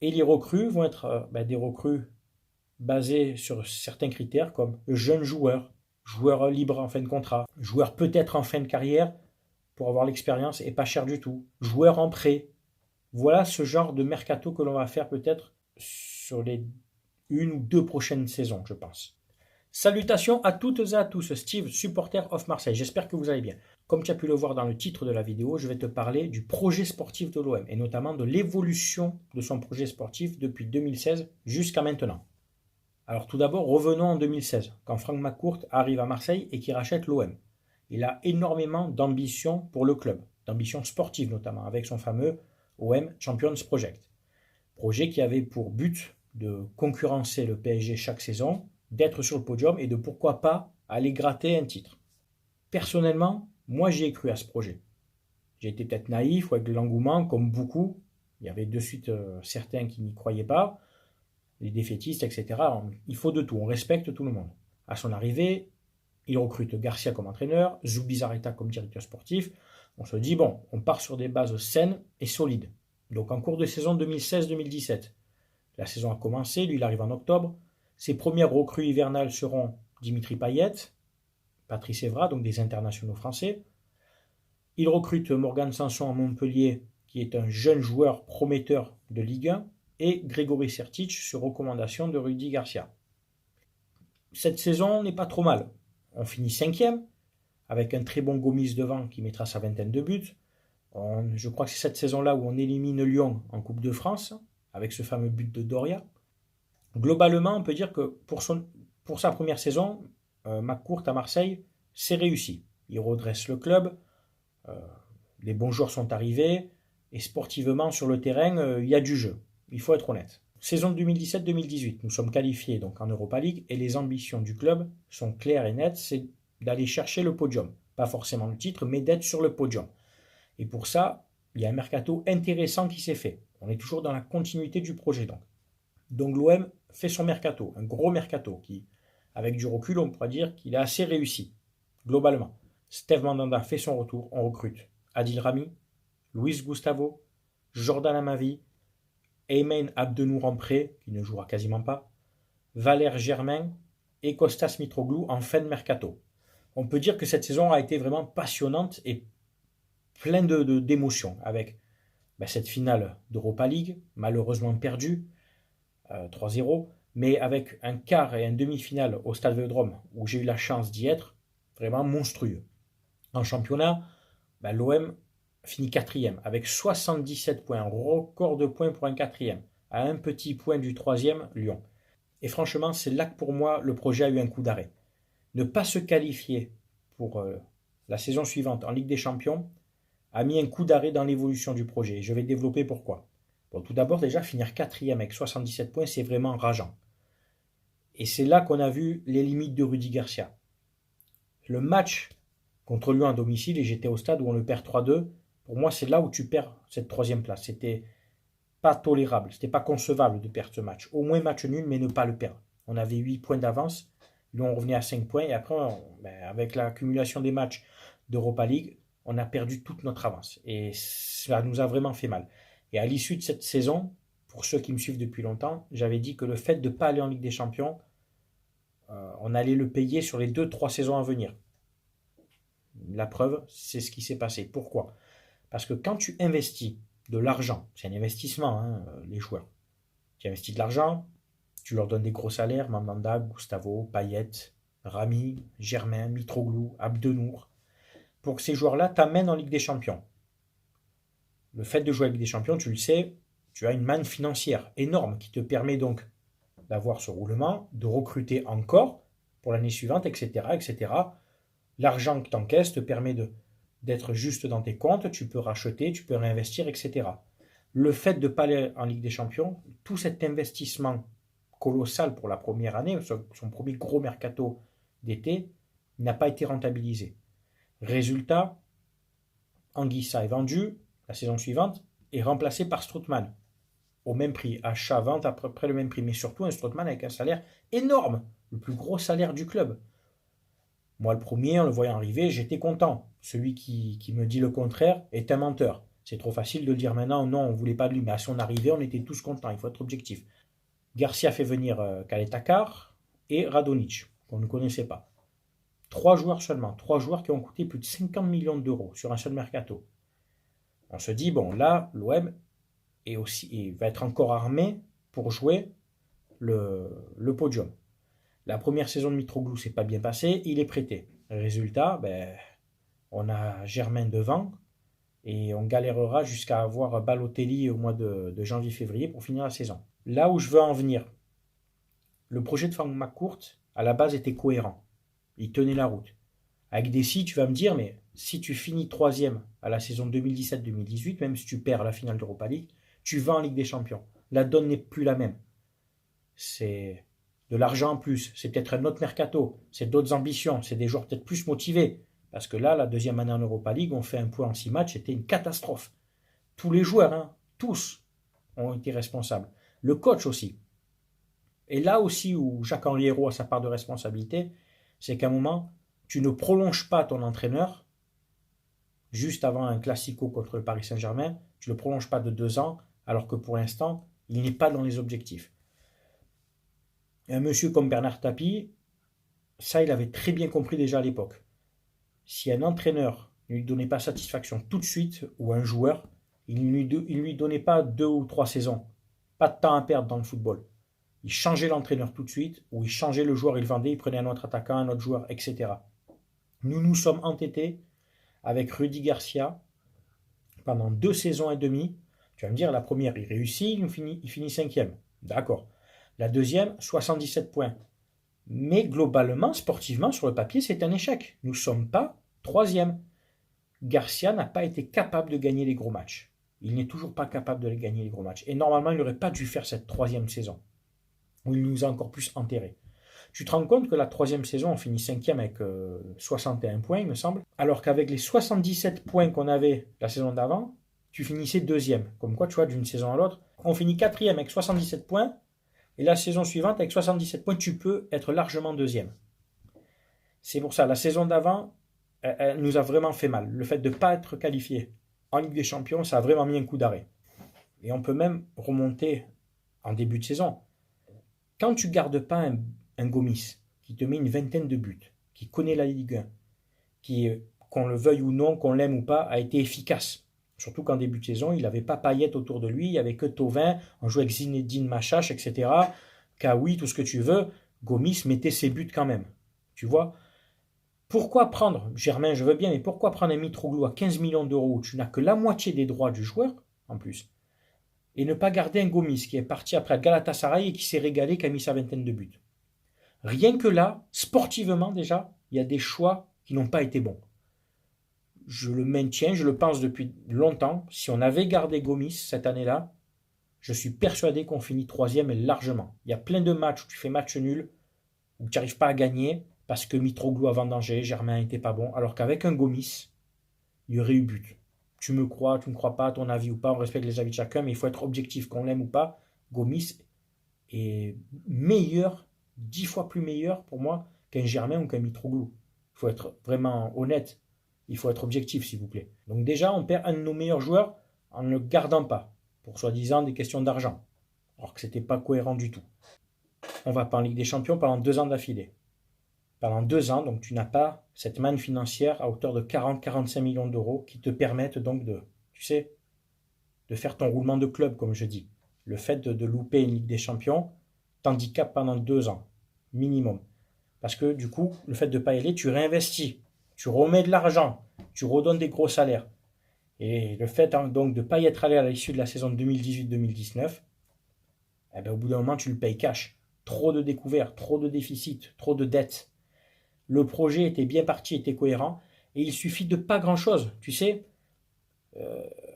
Et les recrues vont être des recrues basées sur certains critères comme jeune joueur, joueur libre en fin de contrat, joueur peut-être en fin de carrière pour avoir l'expérience et pas cher du tout, joueur en prêt. Voilà ce genre de mercato que l'on va faire peut-être sur les une ou deux prochaines saisons, je pense. Salutations à toutes et à tous, Steve, supporter of Marseille. J'espère que vous allez bien. Comme tu as pu le voir dans le titre de la vidéo, je vais te parler du projet sportif de l'OM et notamment de l'évolution de son projet sportif depuis 2016 jusqu'à maintenant. Alors tout d'abord, revenons en 2016, quand Franck McCourt arrive à Marseille et qui rachète l'OM. Il a énormément d'ambition pour le club, d'ambition sportive notamment, avec son fameux OM Champions Project. Projet qui avait pour but de concurrencer le PSG chaque saison, d'être sur le podium et de pourquoi pas aller gratter un titre. Personnellement, moi j'y ai cru à ce projet. J'ai été peut-être naïf ou avec de l'engouement, comme beaucoup. Il y avait de suite certains qui n'y croyaient pas, les défaitistes, etc. Il faut de tout, on respecte tout le monde. À son arrivée, il recrute Garcia comme entraîneur, Zubizarreta comme directeur sportif. On se dit, bon, on part sur des bases saines et solides. Donc en cours de saison 2016-2017, la saison a commencé, lui il arrive en octobre. Ses premières recrues hivernales seront Dimitri Payet, Patrice Evra, donc des internationaux français. Il recrute Morgan Sanson à Montpellier, qui est un jeune joueur prometteur de Ligue 1, et Grégory Sertic sur recommandation de Rudy Garcia. Cette saison n'est pas trop mal. On finit cinquième, avec un très bon Gomis devant qui mettra sa vingtaine de buts. Je crois que c'est cette saison-là où on élimine Lyon en Coupe de France, avec ce fameux but de Doria. Globalement, on peut dire que pour sa première saison, McCourt à Marseille, c'est réussi. Il redresse le club, euh, les bons joueurs sont arrivés, et sportivement, sur le terrain, il y a du jeu. Il faut être honnête. Saison 2017-2018, nous sommes qualifiés donc en Europa League, et les ambitions du club sont claires et nettes, c'est d'aller chercher le podium. Pas forcément le titre, mais d'être sur le podium. Et pour ça, il y a un mercato intéressant qui s'est fait. On est toujours dans la continuité du projet donc. Donc l'OM fait son mercato, un gros mercato qui, avec du recul, on pourrait dire qu'il est assez réussi, globalement. Steve Mandanda fait son retour, on recrute Adil Rami, Luis Gustavo, Jordan Amavi, Aymen Abdenour en prêt, qui ne jouera quasiment pas, Valère Germain et Kostas Mitroglou en fin de mercato. On peut dire que cette saison a été vraiment passionnante et pleine d'émotions, avec cette finale d'Europa League, malheureusement perdue, 3-0, mais avec un quart et un demi-finale au Stade Vélodrome, où j'ai eu la chance d'y être, vraiment monstrueux. En championnat, l'OM finit quatrième, avec 77 points, record de points pour un quatrième, à un petit point du troisième, Lyon. Et franchement, c'est là que pour moi, le projet a eu un coup d'arrêt. Ne pas se qualifier pour la saison suivante en Ligue des Champions a mis un coup d'arrêt dans l'évolution du projet. Et je vais développer pourquoi. Bon, tout d'abord, déjà, finir quatrième avec 77 points, c'est vraiment rageant. Et c'est là qu'on a vu les limites de Rudy Garcia. Le match contre Lyon à domicile, et j'étais au stade où on le perd 3-2, pour moi, c'est là où tu perds cette troisième place. C'était pas tolérable, c'était pas concevable de perdre ce match. Au moins match nul, mais ne pas le perdre. On avait 8 points d'avance, Lyon on revenait à 5 points, et après, avec l'accumulation des matchs d'Europa League, on a perdu toute notre avance. Et ça nous a vraiment fait mal. Et à l'issue de cette saison, pour ceux qui me suivent depuis longtemps, j'avais dit que le fait de ne pas aller en Ligue des Champions, on allait le payer sur les 2-3 saisons à venir. La preuve, c'est ce qui s'est passé. Pourquoi? Parce que quand tu investis de l'argent, c'est un investissement, hein, les joueurs. Tu investis de l'argent, tu leur donnes des gros salaires, Mandanda, Gustavo, Payet, Rami, Germain, Mitroglou, Abdenour, pour que ces joueurs-là t'amènent en Ligue des Champions. Le fait de jouer avec des champions, tu le sais, tu as une manne financière énorme qui te permet donc d'avoir ce roulement, de recruter encore pour l'année suivante, etc., etc. L'argent que tu encaisses te permet d'être juste dans tes comptes, tu peux racheter, tu peux réinvestir, etc. Le fait de ne pas aller en Ligue des Champions, tout cet investissement colossal pour la première année, son premier gros mercato d'été, n'a pas été rentabilisé. Résultat, Anguissa est vendu la saison suivante et remplacé par Strootman au même prix, achat-vente à peu près le même prix, mais surtout un Strootman avec un salaire énorme, le plus gros salaire du club. Moi, le premier, en le voyant arriver, j'étais content. Celui qui me dit le contraire est un menteur. C'est trop facile de le dire maintenant, non, on ne voulait pas de lui, mais à son arrivée, on était tous contents, il faut être objectif. Garcia fait venir Kaletakar et Radonjic, qu'on ne connaissait pas. 3 joueurs seulement, 3 joueurs qui ont coûté plus de 50 millions d'euros sur un seul mercato. On se dit, bon, là, l'OM va être encore armé pour jouer le podium. La première saison de Mitroglou s'est pas bien passée, il est prêté. Résultat, on a Germain devant et on galérera jusqu'à avoir Balotelli au mois de janvier-février pour finir la saison. Là où je veux en venir, le projet de Franck McCourt, à la base, était cohérent. Il tenait la route. Avec Dessy, tu vas me dire, mais si tu finis troisième à la saison 2017-2018, même si tu perds la finale d'Europa League, tu vas en Ligue des Champions. La donne n'est plus la même. C'est de l'argent en plus, c'est peut-être un autre mercato, c'est d'autres ambitions, c'est des joueurs peut-être plus motivés. Parce que là, la deuxième année en Europa League, on fait un point en 6 matchs, c'était une catastrophe. Tous les joueurs, tous, ont été responsables. Le coach aussi. Et là aussi où Jacques-Henri Hérault a sa part de responsabilité, c'est qu'à un moment, tu ne prolonges pas ton entraîneur juste avant un classico contre le Paris Saint-Germain, tu ne le prolonges pas de 2 ans, alors que pour l'instant, il n'est pas dans les objectifs. Et un monsieur comme Bernard Tapie, ça il avait très bien compris déjà à l'époque. Si un entraîneur ne lui donnait pas satisfaction tout de suite, ou un joueur, il ne lui donnait pas 2 ou 3 saisons. Pas de temps à perdre dans le football. Il changeait l'entraîneur tout de suite, ou il changeait le joueur, il vendait, il prenait un autre attaquant, un autre joueur, etc. Nous nous sommes entêtés avec Rudy Garcia pendant 2 saisons et demie. Tu vas me dire, la première, il réussit, il finit 5e. D'accord. La deuxième, 77 points. Mais globalement, sportivement, sur le papier, c'est un échec. Nous ne sommes pas 3e. Garcia n'a pas été capable de gagner les gros matchs. Il n'est toujours pas capable de gagner les gros matchs. Et normalement, il n'aurait pas dû faire cette 3e saison, où il nous a encore plus enterrés. Tu te rends compte que la 3e saison, on finit 5e avec 61 points, il me semble, alors qu'avec les 77 points qu'on avait la saison d'avant, tu finissais 2e. Comme quoi, tu vois, d'une saison à l'autre, on finit 4e avec 77 points, et la saison suivante, avec 77 points, tu peux être largement 2e. C'est pour ça, la saison d'avant, elle nous a vraiment fait mal. Le fait de ne pas être qualifié en Ligue des Champions, ça a vraiment mis un coup d'arrêt. Et on peut même remonter en début de saison. Quand tu ne gardes pas un Gomis qui te met une vingtaine de buts, qui connaît la Ligue 1, qui, qu'on le veuille ou non, qu'on l'aime ou pas, a été efficace. Surtout qu'en début de saison, il n'avait pas Payet autour de lui, il n'y avait que Thauvin, on jouait avec Zinedine Machache, etc. Kaoui, tout ce que tu veux, Gomis mettait ses buts quand même. Tu vois? Pourquoi prendre, Germain, je veux bien, mais pourquoi prendre un Mitroglou à 15 millions d'euros où tu n'as que la moitié des droits du joueur, en plus, et ne pas garder un Gomis qui est parti après Galatasaray et qui s'est régalé, qui a mis sa vingtaine de buts. Rien que là, sportivement déjà, il y a des choix qui n'ont pas été bons. Je le maintiens, je le pense depuis longtemps. Si on avait gardé Gomis cette année-là, je suis persuadé qu'on finit 3e et largement. Il y a plein de matchs où tu fais match nul, où tu n'arrives pas à gagner parce que Mitroglou a vendangé, Germain n'était pas bon, alors qu'avec un Gomis, il y aurait eu but. Tu me crois, tu ne me crois pas, ton avis ou pas, on respecte les avis de chacun, mais il faut être objectif, qu'on l'aime ou pas. Gomis est meilleur, 10 fois plus meilleur pour moi qu'un Germain ou qu'un Mitroglou. Il faut être vraiment honnête. Il faut être objectif, s'il vous plaît. Donc déjà, on perd un de nos meilleurs joueurs en ne le gardant pas, pour soi-disant des questions d'argent, alors que ce n'était pas cohérent du tout. On va pas en Ligue des Champions pendant 2 ans d'affilée. Pendant 2 ans, donc tu n'as pas cette manne financière à hauteur de 40-45 millions d'euros qui te permettent donc de, tu sais, de faire ton roulement de club, comme je dis. Le fait de louper une Ligue des Champions t'handicape pendant 2 ans, minimum. Parce que du coup, le fait de ne pas y aller, tu réinvestis, tu remets de l'argent, tu redonnes des gros salaires. Et le fait donc de ne pas y être allé à l'issue de la saison 2018-2019, eh ben, au bout d'un moment, tu le payes cash. Trop de découvertes, trop de déficits, trop de dettes. Le projet était bien parti, était cohérent, et il suffit de pas grand-chose. Tu sais,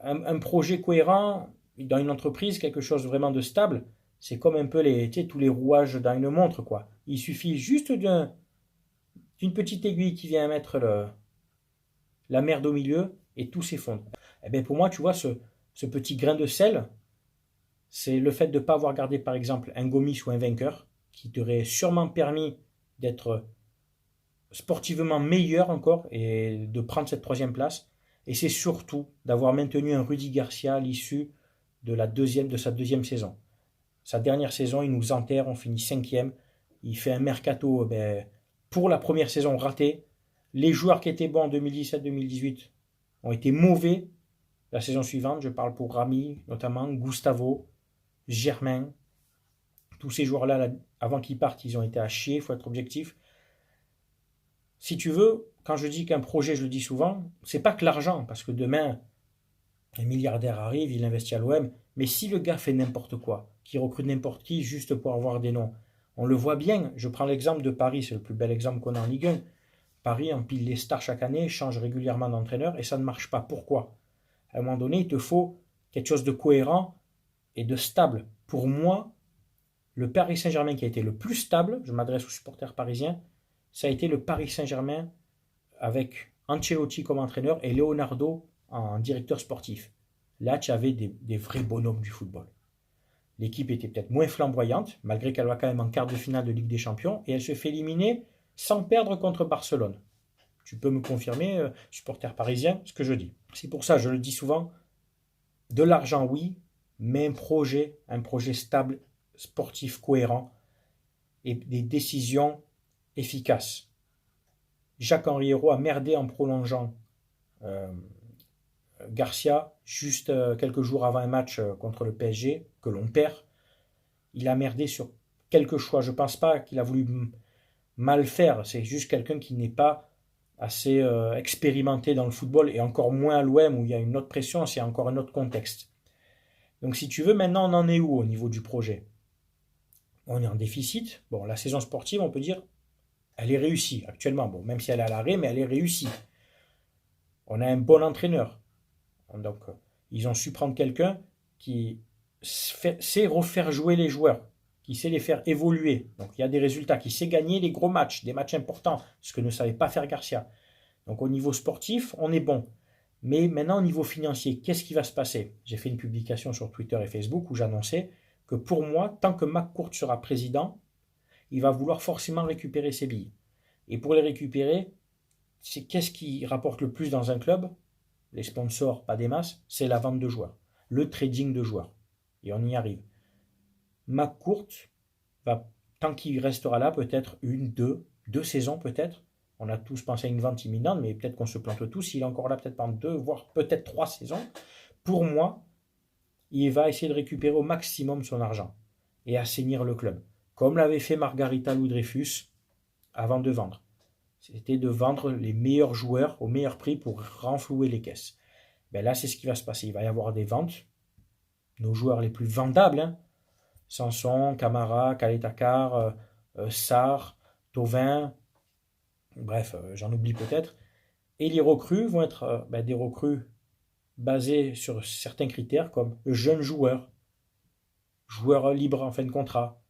un projet cohérent dans une entreprise, quelque chose vraiment de stable, c'est comme un peu tous les rouages dans une montre, quoi. Il suffit juste d'une petite aiguille qui vient mettre la merde au milieu et tout s'effondre. Et bien pour moi, tu vois, ce petit grain de sel, c'est le fait de ne pas avoir gardé par exemple un Gomis ou un vainqueur qui t'aurait sûrement permis d'être sportivement meilleur encore et de prendre cette 3e place. Et c'est surtout d'avoir maintenu un Rudy Garcia à l'issue de sa deuxième saison. Sa dernière saison, il nous enterre, on finit cinquième. Il fait un mercato pour la première saison raté. Les joueurs qui étaient bons en 2017-2018 ont été mauvais la saison suivante. Je parle pour Rami, notamment Gustavo, Germain. Tous ces joueurs-là, avant qu'ils partent, ils ont été à chier, il faut être objectif. Si tu veux, quand je dis qu'un projet, je le dis souvent, c'est pas que l'argent, parce que demain, un milliardaire arrive, il investit à l'OM, mais si le gars fait n'importe quoi, qui recrute n'importe qui juste pour avoir des noms, on le voit bien. Je prends l'exemple de Paris, c'est le plus bel exemple qu'on a en Ligue 1. Paris empile les stars chaque année, change régulièrement d'entraîneur et ça ne marche pas. Pourquoi? À un moment donné, il te faut quelque chose de cohérent et de stable. Pour moi, le Paris Saint-Germain qui a été le plus stable, je m'adresse aux supporters parisiens, ça a été le Paris Saint-Germain avec Ancelotti comme entraîneur et Leonardo en directeur sportif. Là, tu avais des vrais bonhommes du football. L'équipe était peut-être moins flamboyante, malgré qu'elle va quand même en quart de finale de Ligue des Champions, et elle se fait éliminer sans perdre contre Barcelone. Tu peux me confirmer, supporter parisien, ce que je dis. C'est pour ça, je le dis souvent, de l'argent oui, mais un projet stable, sportif, cohérent, et des décisions efficaces. Jacques-Henri Hérault a merdé en prolongeant Garcia juste quelques jours avant un match contre le PSG, que l'on perd. Il a merdé sur quelques choix. Je ne pense pas qu'il a voulu mal faire. C'est juste quelqu'un qui n'est pas assez expérimenté dans le football et encore moins à l'OM où il y a une autre pression, c'est encore un autre contexte. Donc si tu veux, maintenant on en est où au niveau du projet? On est en déficit. Bon, la saison sportive, on peut dire, elle est réussie actuellement. Bon, même si elle est à l'arrêt, mais elle est réussie. On a un bon entraîneur. Donc, ils ont su prendre quelqu'un qui sait refaire jouer les joueurs, qui sait les faire évoluer. Donc, il y a des résultats, qui sait gagner les gros matchs, des matchs importants, ce que ne savait pas faire Garcia. Donc, au niveau sportif, on est bon. Mais maintenant, au niveau financier, qu'est-ce qui va se passer? J'ai fait une publication sur Twitter et Facebook où j'annonçais que pour moi, tant que McCourt sera président, il va vouloir forcément récupérer ses billes. Et pour les récupérer, c'est qu'est-ce qui rapporte le plus dans un club? Les sponsors, pas des masses, c'est la vente de joueurs, le trading de joueurs. Et on y arrive. McCourt va, tant qu'il restera là, peut-être deux saisons peut-être. On a tous pensé à une vente imminente, mais peut-être qu'on se plante tous. Il est encore là peut-être pendant 2, voire peut-être 3 saisons. Pour moi, il va essayer de récupérer au maximum son argent et assainir le club. Comme l'avait fait Margarita Louis-Dreyfus avant de vendre. C'était de vendre les meilleurs joueurs au meilleur prix pour renflouer les caisses. Ben là, c'est ce qui va se passer. Il va y avoir des ventes. Nos joueurs les plus vendables, Sanson, Camara, Kaletakar, Sarr, Thauvin, bref, j'en oublie peut-être. Et les recrues vont être des recrues basées sur certains critères comme jeunes joueurs, joueurs libres en fin de contrat,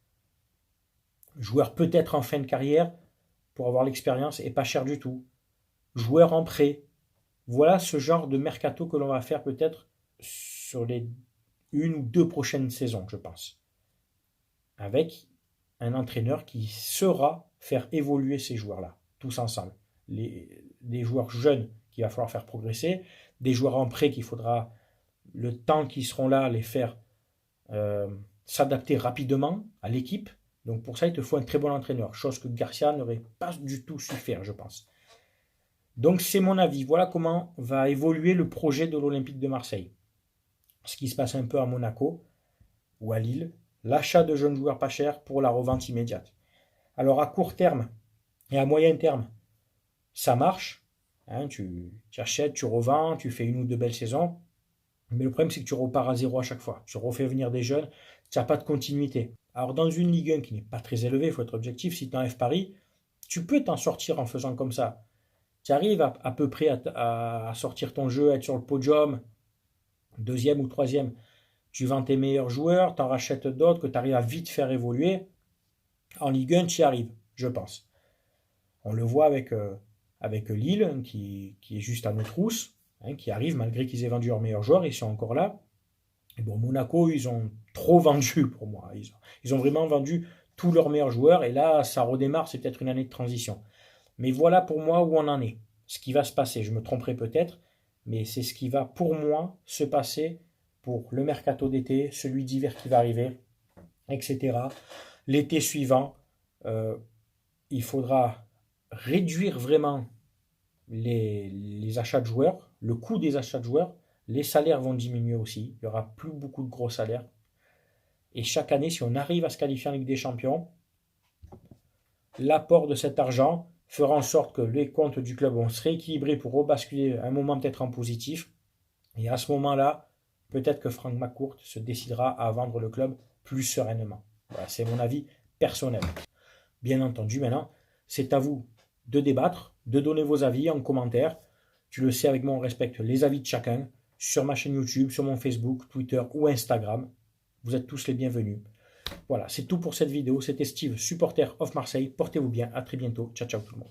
joueurs peut-être en fin de carrière pour avoir l'expérience et pas cher du tout, joueurs en prêt. Voilà ce genre de mercato que l'on va faire peut-être sur les 1 ou 2 prochaines saisons, je pense. Avec un entraîneur qui saura faire évoluer ces joueurs-là, tous ensemble. Des joueurs jeunes qu'il va falloir faire progresser, des joueurs en prêt qu'il faudra, le temps qu'ils seront là, les faire s'adapter rapidement à l'équipe. Donc pour ça, il te faut un très bon entraîneur, chose que Garcia n'aurait pas du tout su faire, je pense. Donc c'est mon avis. Voilà comment va évoluer le projet de l'Olympique de Marseille. Ce qui se passe un peu à Monaco ou à Lille, l'achat de jeunes joueurs pas chers pour la revente immédiate. Alors à court terme et à moyen terme, ça marche. Tu achètes, tu revends, tu fais 1 ou 2 belles saisons. Mais le problème, c'est que tu repars à zéro à chaque fois. Tu refais venir des jeunes, tu n'as pas de continuité. Alors dans une Ligue 1 qui n'est pas très élevée, il faut être objectif, si tu enlèves Paris, tu peux t'en sortir en faisant comme ça. Tu arrives à peu près à sortir ton jeu, à être sur le podium, 2e ou 3e. Tu vends tes meilleurs joueurs, tu en rachètes d'autres que tu arrives à vite faire évoluer. En Ligue 1, tu y arrives, je pense. On le voit avec Lille, qui est juste à nos trousses, qui arrive malgré qu'ils aient vendu leurs meilleurs joueurs, ils sont encore là. Et bon, Monaco, ils ont trop vendu pour moi. Ils ont vraiment vendu tous leurs meilleurs joueurs, et là, ça redémarre, c'est peut-être une année de transition. Mais voilà pour moi où on en est, ce qui va se passer. Je me tromperai peut-être, mais c'est ce qui va pour moi se passer pour le mercato d'été, celui d'hiver qui va arriver, etc. L'été suivant, euh, il faudra réduire vraiment les achats de joueurs, le coût des achats de joueurs, les salaires vont diminuer aussi, il n'y aura plus beaucoup de gros salaires. Et chaque année, si on arrive à se qualifier en Ligue des Champions, l'apport de cet argent fera en sorte que les comptes du club vont se rééquilibrer pour rebasculer un moment peut-être en positif. Et à ce moment-là, peut-être que Franck McCourt se décidera à vendre le club plus sereinement. Voilà, c'est mon avis personnel. Bien entendu, maintenant, c'est à vous de débattre, de donner vos avis en commentaire. Tu le sais, avec moi, on respecte les avis de chacun sur ma chaîne YouTube, sur mon Facebook, Twitter ou Instagram. Vous êtes tous les bienvenus. Voilà, c'est tout pour cette vidéo. C'était Steve, supporter of Marseille. Portez-vous bien. À très bientôt. Ciao, ciao tout le monde.